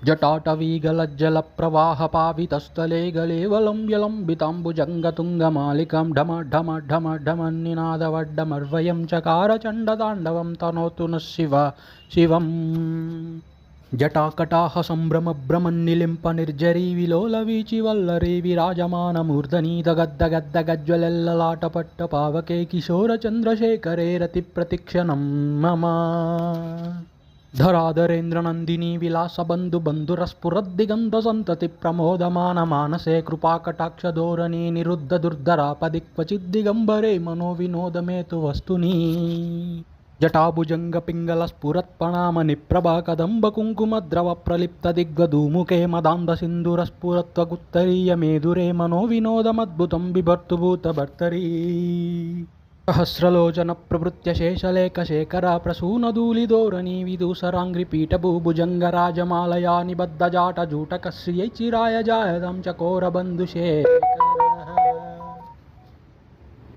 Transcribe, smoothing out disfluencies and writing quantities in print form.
जटाटवीगलज्जलप्रवाहपावितस्थले गलेवलम्ब्यलम्बिताम्बुजङ्गतुङ्गमालिकां ढम ढम ढम ढमन्निनादवड्डमर्वयं चकार चण्डताण्डवं तनोतु नः शिवम् जटाकटाह सम्भ्रमभ्रमन्निलिम्प निर्जरी विलोलवीचिवल्लरी विराजमानमूर्धनि दगद्दगद्दगज्ज्वलल्ललाटपट्टपावके किशोरचन्द्रशेखरे रतिप्रतिक्षणं मम धराधरेन्द्रनन्दिनी विलासबन्धुबन्धुरस्फुरद्दिगन्धसन्तति प्रमोदमानमानसे कृपाकटाक्षधोरणी निरुद्धदुर्धरापदि क्वचिद्दिगम्बरे मनोविनोदमे तु वस्तुनि जटाभुजङ्गपिङ्गलस्फुरत्पणामनिप्रभा कदम्बकुङ्कुमद्रवप्रलिप्तदिग्वधूमुखे मदान्धसिन्दूरस्फुरत्वगुत्तरीयमेधुरे मनोविनोदमद्भुतं बिभर्तुभूतभर्तरी सहस्रलोचनप्रभृत्य शेषलेखशेखरा प्रसूनधूलिधोरणी विदूसराङ्घ्रिपीठभूभुजङ्गराजमालया निबद्धजाटजूटकश्रियै चिराय जायतां चकोरबन्धुशेखर